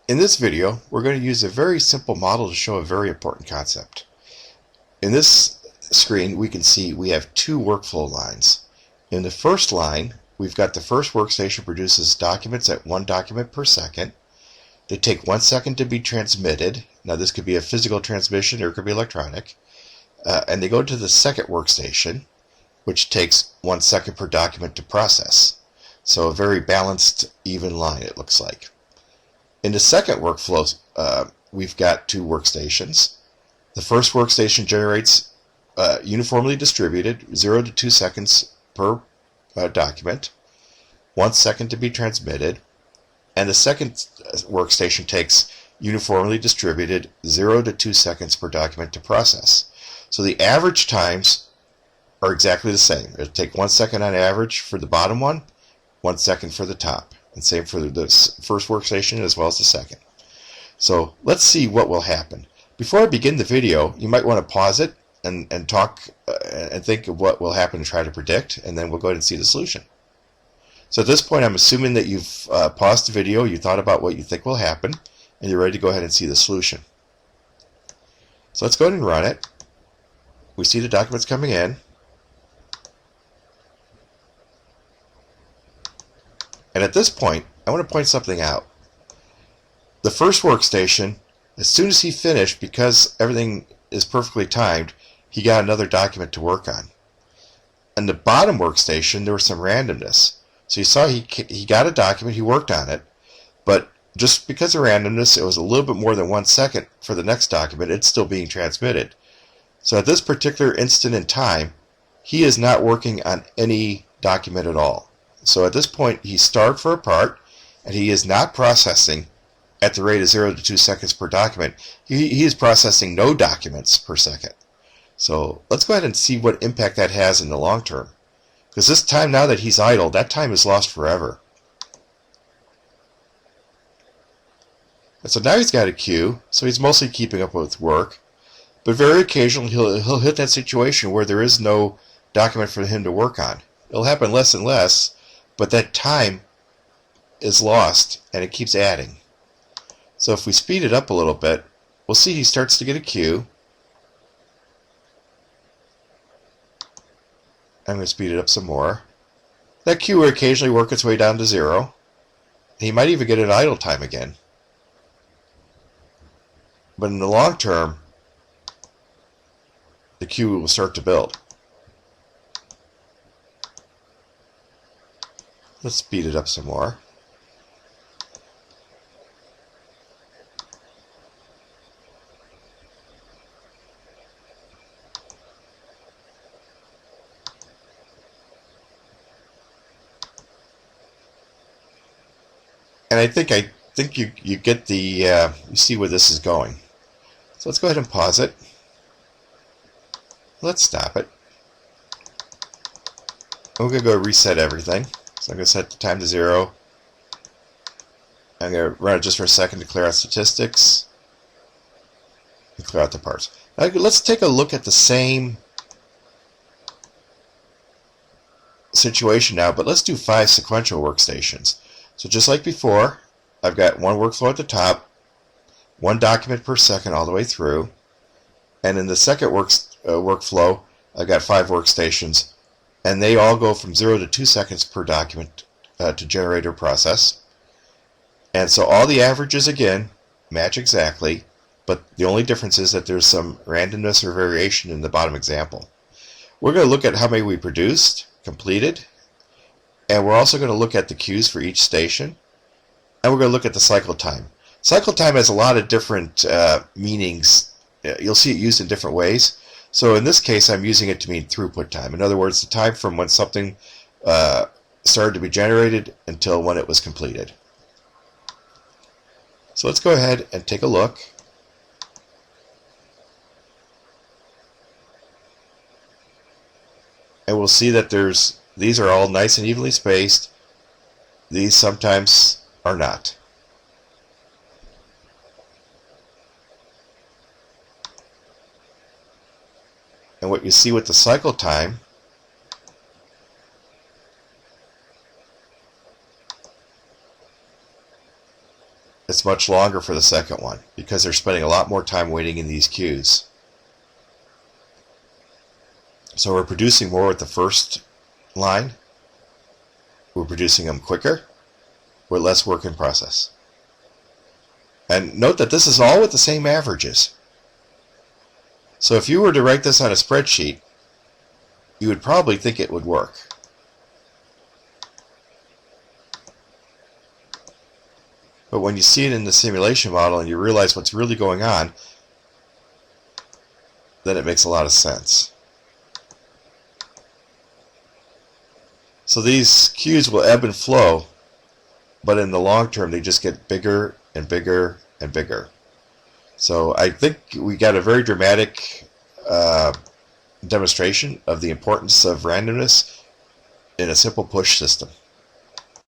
In this video, we're going to use a very simple model to show a very important concept. In this screen, we can see we have two workflow lines. In the first line, we've got the first workstation produces documents at 1 document per second. They take 1 second to be transmitted. Now this could be a physical transmission or it could be electronic. And they go to the second workstation, which takes 1 second per document to process. So a very balanced, even line it looks like. In the second workflow, we've got two workstations. The first workstation generates uniformly distributed 0 to 2 seconds per document, 1 second to be transmitted, and the second workstation takes uniformly distributed 0 to 2 seconds per document to process. So the average times are exactly the same. It'll take 1 second on average for the bottom one, 1 second for the top, and same for the first workstation as well as the second. So let's see what will happen. Before I begin the video, you might want to pause it and talk and think of what will happen and try to predict, and then we'll go ahead and see the solution. So at this point, I'm assuming that you've paused the video, you thought about what you think will happen, and you're ready to go ahead and see the solution. So let's go ahead and run it. We see the documents coming in. And at this point, I want to point something out. The first workstation, as soon as he finished, because everything is perfectly timed, he got another document to work on. And the bottom workstation, there was some randomness. So you saw he got a document, he worked on it, but just because of randomness, it was a little bit more than 1 second for the next document. It's still being transmitted. So at this particular instant in time, he is not working on any document at all. So at this point, he's starved for a part, and he is not processing at the rate of 0 to 2 seconds per document. He is processing no documents per second. So let's go ahead and see what impact that has in the long term. Because this time now that he's idle, that time is lost forever. And so now he's got a queue, so he's mostly keeping up with work. But very occasionally he'll hit that situation where there is no document for him to work on. It'll happen less and less, but that time is lost and it keeps adding. So if we speed it up a little bit, we'll see he starts to get a queue. I'm going to speed it up some more. That queue will occasionally work its way down to 0. He might even get an idle time again. But in the long term, the queue will start to build. Let's speed it up some more. And I think you get the you see where this is going. So let's go ahead and pause it. Let's stop it. We're going to go reset everything. So I'm going to set the time to 0. I'm going to run it just for a second to clear out statistics and clear out the parts. Now let's take a look at the same situation now, but let's do 5 sequential workstations. So just like before, I've got one workflow at the top, 1 document per second all the way through, and in the second workflow, I've got 5 workstations, and they all go from 0 to 2 seconds per document to generate or process. And so all the averages, again, match exactly, but the only difference is that there's some randomness or variation in the bottom example. We're going to look at how many we produced, completed, and we're also going to look at the queues for each station, and we're going to look at the cycle time. Cycle time has a lot of different meanings. You'll see it used in different ways. So in this case, I'm using it to mean throughput time. In other words, the time from when something started to be generated until when it was completed. So let's go ahead and take a look. And we'll see that these are all nice and evenly spaced. These sometimes are not. And what you see with the cycle time it's much longer for the second one because they're spending a lot more time waiting in these queues. So we're producing more with the first line. We're producing them quicker with less work in process. And note that this is all with the same averages. So if you were to write this on a spreadsheet, you would probably think it would work. But when you see it in the simulation model and you realize what's really going on, then it makes a lot of sense. So these queues will ebb and flow, but in the long term they just get bigger and bigger and bigger. So I think we got a very dramatic demonstration of the importance of randomness in a simple push system.